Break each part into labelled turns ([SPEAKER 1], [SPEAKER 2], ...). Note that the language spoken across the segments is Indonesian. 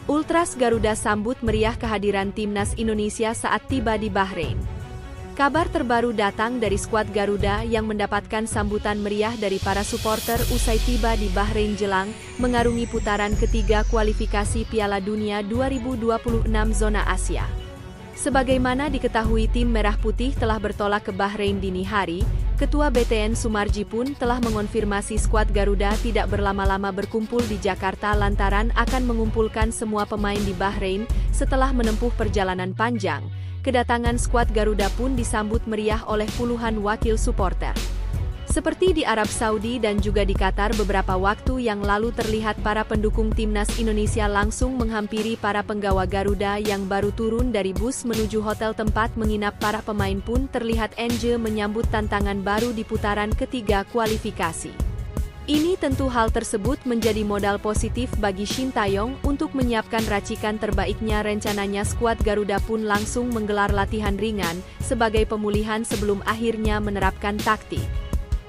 [SPEAKER 1] Ultras Garuda sambut meriah kehadiran timnas Indonesia saat tiba di Bahrain. Kabar terbaru datang dari skuad Garuda yang mendapatkan sambutan meriah dari para supporter usai tiba di Bahrain jelang mengarungi putaran ketiga kualifikasi Piala Dunia 2026 zona Asia. Sebagaimana diketahui, tim Merah Putih telah bertolak ke Bahrain dini hari. Ketua BTN Sumarji pun telah mengonfirmasi skuad Garuda tidak berlama-lama berkumpul di Jakarta lantaran akan mengumpulkan semua pemain di Bahrain setelah menempuh perjalanan panjang. Kedatangan skuad Garuda pun disambut meriah oleh puluhan wakil supporter. Seperti di Arab Saudi dan juga di Qatar, beberapa waktu yang lalu terlihat para pendukung timnas Indonesia langsung menghampiri para penggawa Garuda yang baru turun dari bus menuju hotel tempat menginap. Para pemain pun terlihat enjoy menyambut tantangan baru di putaran ketiga kualifikasi. Ini tentu hal tersebut menjadi modal positif bagi Shin Tae-yong untuk menyiapkan racikan terbaiknya. Rencananya skuad Garuda pun langsung menggelar latihan ringan sebagai pemulihan sebelum akhirnya menerapkan taktik.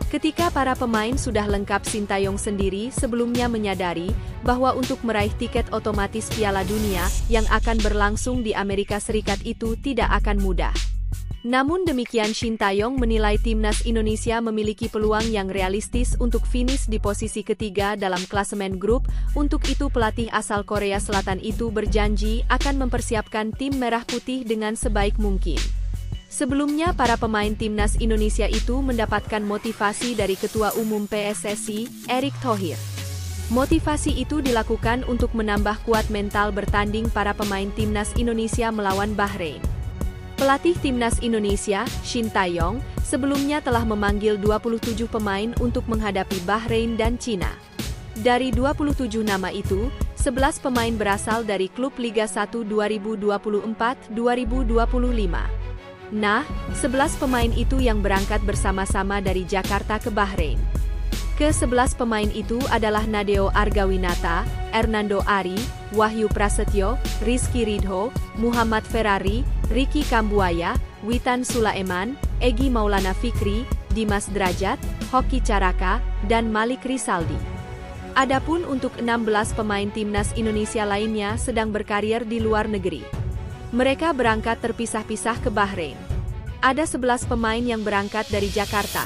[SPEAKER 1] Ketika para pemain sudah lengkap, Shin Tae-yong sendiri sebelumnya menyadari bahwa untuk meraih tiket otomatis Piala Dunia yang akan berlangsung di Amerika Serikat itu tidak akan mudah. Namun demikian, Shin Tae-yong menilai timnas Indonesia memiliki peluang yang realistis untuk finish di posisi ketiga dalam klasemen grup. Untuk itu pelatih asal Korea Selatan itu berjanji akan mempersiapkan tim Merah Putih dengan sebaik mungkin. Sebelumnya para pemain timnas Indonesia itu mendapatkan motivasi dari Ketua Umum PSSI, Erick Thohir. Motivasi itu dilakukan untuk menambah kuat mental bertanding para pemain timnas Indonesia melawan Bahrain. Pelatih timnas Indonesia, Shin Tae-yong, sebelumnya telah memanggil 27 pemain untuk menghadapi Bahrain dan Cina. Dari 27 nama itu, 11 pemain berasal dari klub Liga 1 2024-2025. Nah, 11 pemain itu yang berangkat bersama-sama dari Jakarta ke Bahrain. Ke-11 pemain itu adalah Nadeo Argawinata, Hernando Ari, Wahyu Prasetyo, Rizky Ridho, Muhammad Ferrari, Ricky Kambuaya, Witan Sulaiman, Egy Maulana Fikri, Dimas Drajat, Hoki Caraka, dan Malik Rizaldi. Adapun untuk 16 pemain timnas Indonesia lainnya sedang berkarir di luar negeri. Mereka berangkat terpisah-pisah ke Bahrain. Ada 11 pemain yang berangkat dari Jakarta.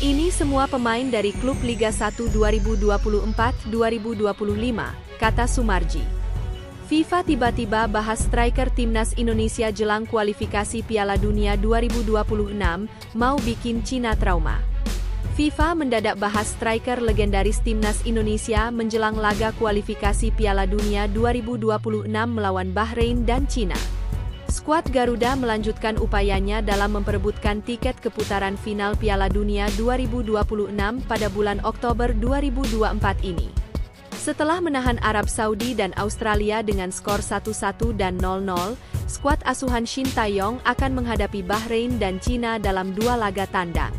[SPEAKER 1] Ini semua pemain dari klub Liga 1 2024-2025, kata Sumarji. FIFA tiba-tiba bahas striker timnas Indonesia jelang kualifikasi Piala Dunia 2026, mau bikin Cina trauma. FIFA mendadak bahas striker legendaris timnas Indonesia menjelang laga kualifikasi Piala Dunia 2026 melawan Bahrain dan Cina. Skuad Garuda melanjutkan upayanya dalam memperebutkan tiket ke putaran final Piala Dunia 2026 pada bulan Oktober 2024 ini. Setelah menahan Arab Saudi dan Australia dengan skor 1-1 dan 0-0, skuad asuhan Shin Tae-yong akan menghadapi Bahrain dan Cina dalam dua laga tandang.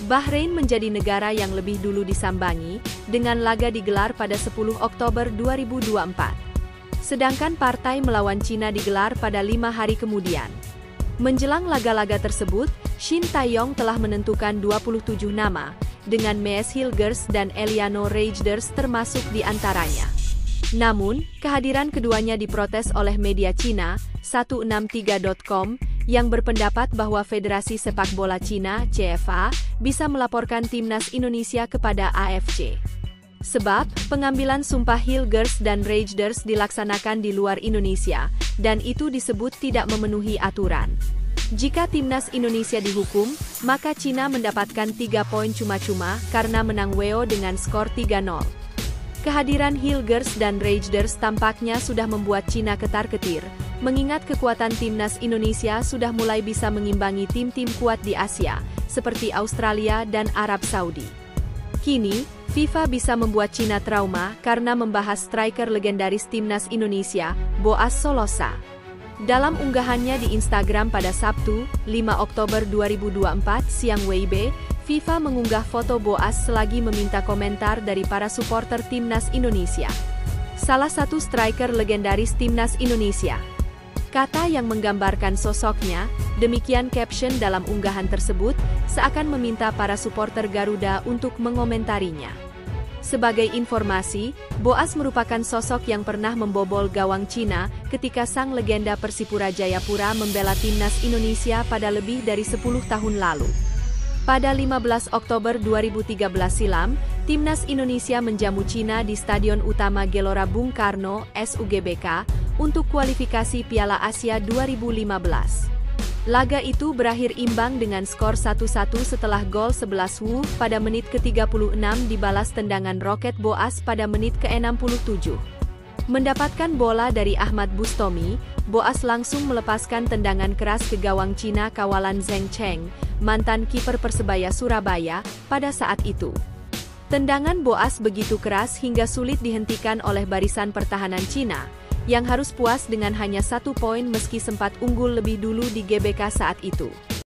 [SPEAKER 1] Bahrain menjadi negara yang lebih dulu disambangi, dengan laga digelar pada 10 Oktober 2024. Sedangkan partai melawan Cina digelar pada 5 hari kemudian. Menjelang laga-laga tersebut, Shin Tae-yong telah menentukan 27 nama, dengan Mees Hilgers dan Eliano Reijers termasuk di antaranya. Namun, kehadiran keduanya diprotes oleh media Cina, 163.com, yang berpendapat bahwa Federasi Sepak Bola Cina, CFA, bisa melaporkan timnas Indonesia kepada AFC. Sebab, pengambilan sumpah Hilgers dan Reijers dilaksanakan di luar Indonesia, dan itu disebut tidak memenuhi aturan. Jika timnas Indonesia dihukum, maka Cina mendapatkan 3 poin cuma-cuma karena menang WO dengan skor 3-0. Kehadiran Hilgers dan Reijers tampaknya sudah membuat Cina ketar-ketir, mengingat kekuatan timnas Indonesia sudah mulai bisa mengimbangi tim-tim kuat di Asia, seperti Australia dan Arab Saudi. Kini, FIFA bisa membuat Cina trauma karena membahas striker legendaris timnas Indonesia, Boaz Solosa. Dalam unggahannya di Instagram pada Sabtu, 5 Oktober 2024 siang WIB, FIFA mengunggah foto Boaz selagi meminta komentar dari para supporter timnas Indonesia. Salah satu striker legendaris timnas Indonesia. Kata yang menggambarkan sosoknya, demikian caption dalam unggahan tersebut, seakan meminta para supporter Garuda untuk mengomentarinya. Sebagai informasi, Boas merupakan sosok yang pernah membobol gawang Cina ketika sang legenda Persipura Jayapura membela timnas Indonesia pada lebih dari 10 tahun lalu. Pada 15 Oktober 2013 silam, timnas Indonesia menjamu Cina di Stadion Utama Gelora Bung Karno, SUGBK, untuk kualifikasi Piala Asia 2015. Laga itu berakhir imbang dengan skor 1-1 setelah gol 11 Wu pada menit ke-36 dibalas tendangan roket Boas pada menit ke-67. Mendapatkan bola dari Ahmad Bustomi, Boas langsung melepaskan tendangan keras ke gawang Cina kawalan Zheng Cheng, mantan kiper Persebaya Surabaya, pada saat itu. Tendangan Boas begitu keras hingga sulit dihentikan oleh barisan pertahanan Cina, yang harus puas dengan hanya 1 poin meski sempat unggul lebih dulu di GBK saat itu.